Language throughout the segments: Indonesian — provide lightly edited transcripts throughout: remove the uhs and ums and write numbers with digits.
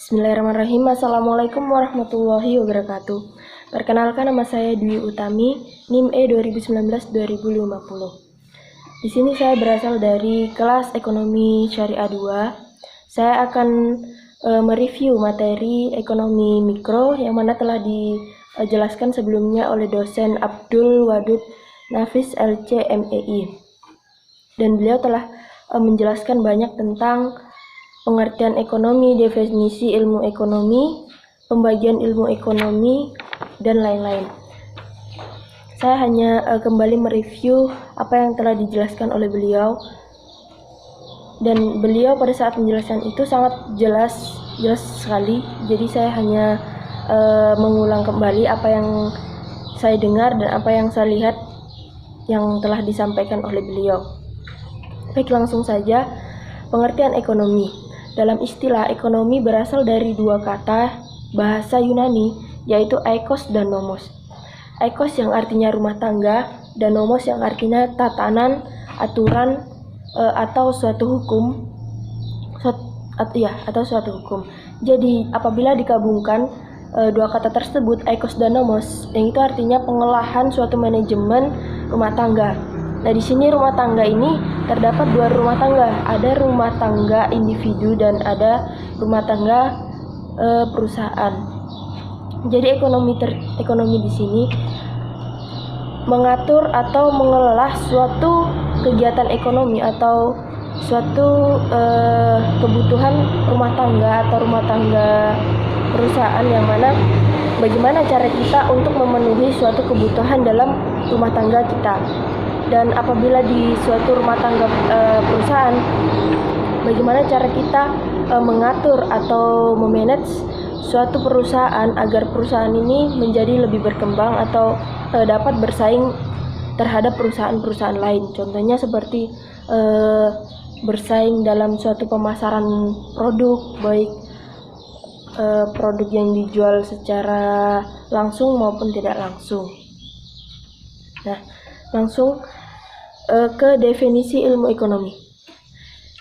Bismillahirrahmanirrahim. Assalamualaikum warahmatullahi wabarakatuh. Perkenalkan, nama saya Dwi Utami, NIM E 2019-2050. Di sini saya berasal dari kelas Ekonomi Syariah 2. Saya akan mereview materi ekonomi mikro yang mana telah dijelaskan sebelumnya oleh dosen Abdul Wadud Nafis LC MEI. Dan beliau telah menjelaskan banyak tentang pengertian ekonomi, definisi ilmu ekonomi, pembagian ilmu ekonomi, dan lain-lain. Saya hanya kembali mereview apa yang telah dijelaskan oleh beliau, dan beliau pada saat menjelaskan itu sangat jelas sekali. Jadi saya hanya mengulang kembali apa yang saya dengar dan apa yang saya lihat yang telah disampaikan oleh beliau. Baik, langsung saja. Pengertian ekonomi. Dalam istilah ekonomi berasal dari dua kata bahasa Yunani, yaitu eikos dan nomos. Eikos yang artinya rumah tangga dan nomos yang artinya tatanan, aturan, atau suatu hukum. Atau suatu hukum. Jadi apabila digabungkan dua kata tersebut, eikos dan nomos, yang itu artinya pengolahan suatu manajemen rumah tangga. Nah, di sini rumah tangga ini terdapat dua rumah tangga. Ada rumah tangga individu dan ada rumah tangga perusahaan. Jadi ekonomi di sini mengatur atau mengelola suatu kegiatan ekonomi atau suatu kebutuhan rumah tangga atau rumah tangga perusahaan, yang mana bagaimana cara kita untuk memenuhi suatu kebutuhan dalam rumah tangga kita. Dan apabila di suatu rumah tangga perusahaan, bagaimana cara kita mengatur atau memanage suatu perusahaan agar perusahaan ini menjadi lebih berkembang atau dapat bersaing terhadap perusahaan-perusahaan lain. Contohnya seperti bersaing dalam suatu pemasaran produk, baik produk yang dijual secara langsung maupun tidak langsung. Nah, langsung ke definisi ilmu ekonomi.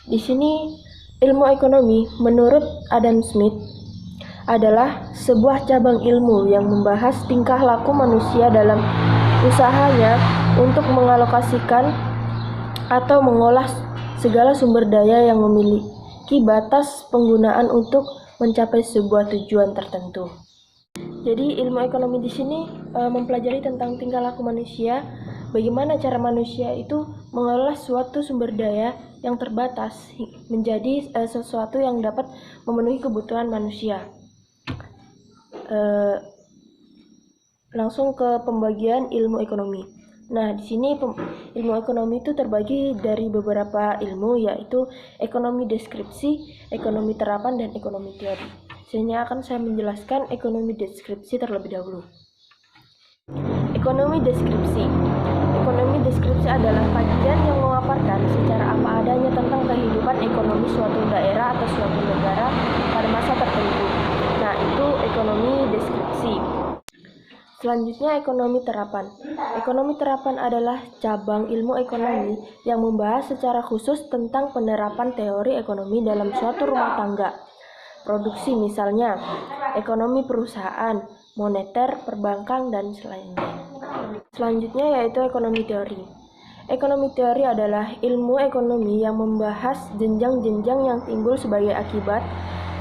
Di sini ilmu ekonomi menurut Adam Smith adalah sebuah cabang ilmu yang membahas tingkah laku manusia dalam usahanya untuk mengalokasikan atau mengolah segala sumber daya yang memiliki batas penggunaan untuk mencapai sebuah tujuan tertentu. Jadi ilmu ekonomi di sini mempelajari tentang tingkah laku manusia, bagaimana cara manusia itu mengelola suatu sumber daya yang terbatas menjadi sesuatu yang dapat memenuhi kebutuhan manusia. Langsung ke pembagian ilmu ekonomi. Nah, di sini ilmu ekonomi itu terbagi dari beberapa ilmu, yaitu ekonomi deskripsi, ekonomi terapan, dan ekonomi teori. Selanjutnya akan saya menjelaskan ekonomi deskripsi terlebih dahulu. Ekonomi deskripsi. Ekonomi deskripsi adalah kajian yang memaparkan secara apa adanya tentang kehidupan ekonomi suatu daerah atau suatu negara pada masa tertentu. Nah, itu ekonomi deskripsi. Selanjutnya, ekonomi terapan. Ekonomi terapan adalah cabang ilmu ekonomi yang membahas secara khusus tentang penerapan teori ekonomi dalam suatu rumah tangga produksi, misalnya ekonomi perusahaan, moneter, perbankan, dan lain-lain. Selanjutnya yaitu ekonomi teori. Ekonomi teori adalah ilmu ekonomi yang membahas jenjang-jenjang yang timbul sebagai akibat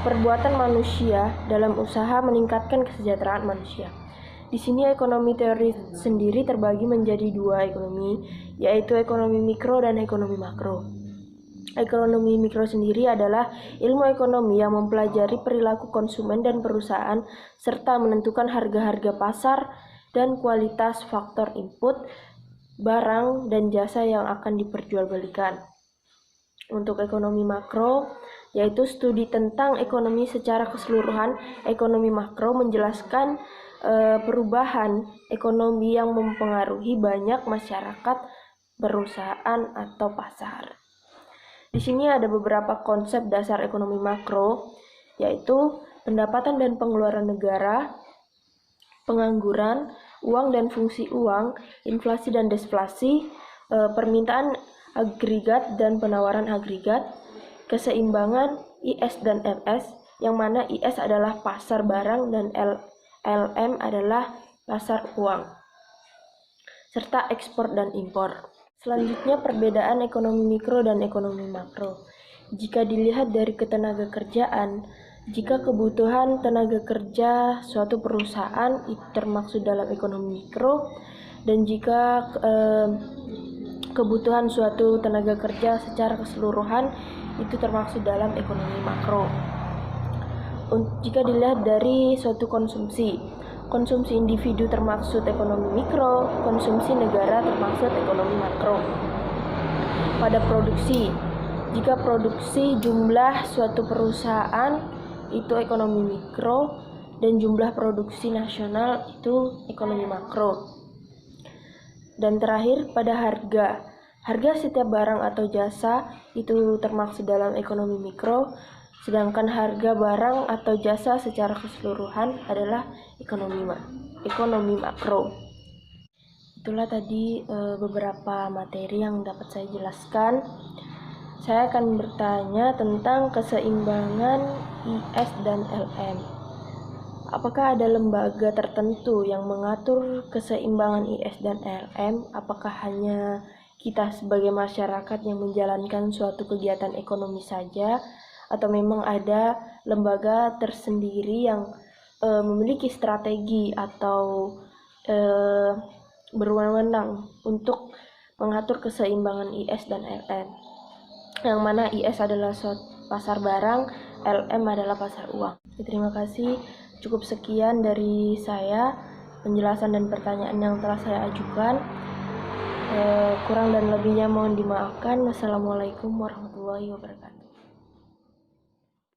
perbuatan manusia dalam usaha meningkatkan kesejahteraan manusia. Di sini ekonomi teori sendiri terbagi menjadi dua ekonomi, yaitu ekonomi mikro dan ekonomi makro. Ekonomi mikro sendiri adalah ilmu ekonomi yang mempelajari perilaku konsumen dan perusahaan serta menentukan harga-harga pasar dan kualitas faktor input, barang, dan jasa yang akan diperjualbelikan. Untuk ekonomi makro, yaitu studi tentang ekonomi secara keseluruhan. Ekonomi makro menjelaskan perubahan ekonomi yang mempengaruhi banyak masyarakat, perusahaan, atau pasar. Di sini ada beberapa konsep dasar ekonomi makro, yaitu pendapatan dan pengeluaran negara, pengangguran, uang dan fungsi uang, inflasi dan deflasi, permintaan agregat dan penawaran agregat, keseimbangan IS dan MS, yang mana IS adalah pasar barang dan LM adalah pasar uang, serta ekspor dan impor. Selanjutnya, perbedaan ekonomi mikro dan ekonomi makro. Jika dilihat dari ketenaga kerjaan, jika kebutuhan tenaga kerja suatu perusahaan itu termaksud dalam ekonomi mikro, dan jika kebutuhan suatu tenaga kerja secara keseluruhan itu termaksud dalam ekonomi makro. Jika dilihat dari suatu konsumsi individu termaksud ekonomi mikro, konsumsi negara termaksud ekonomi makro. Pada produksi, jika produksi jumlah suatu perusahaan itu ekonomi mikro dan jumlah produksi nasional itu ekonomi makro. Dan terakhir, pada harga setiap barang atau jasa itu termaksud dalam ekonomi mikro, sedangkan harga barang atau jasa secara keseluruhan adalah ekonomi makro. Itulah tadi beberapa materi yang dapat saya jelaskan. Saya akan bertanya tentang keseimbangan IS dan LM. Apakah ada lembaga tertentu yang mengatur keseimbangan IS dan LM? Apakah hanya kita sebagai masyarakat yang menjalankan suatu kegiatan ekonomi saja? Atau memang ada lembaga tersendiri yang memiliki strategi atau berwenang untuk mengatur keseimbangan IS dan LM? Yang mana IS adalah pasar barang, LM adalah pasar uang. Terima kasih. Cukup sekian dari saya, penjelasan dan pertanyaan yang telah saya ajukan. Kurang dan lebihnya mohon dimaafkan. Wassalamualaikum warahmatullahi wabarakatuh.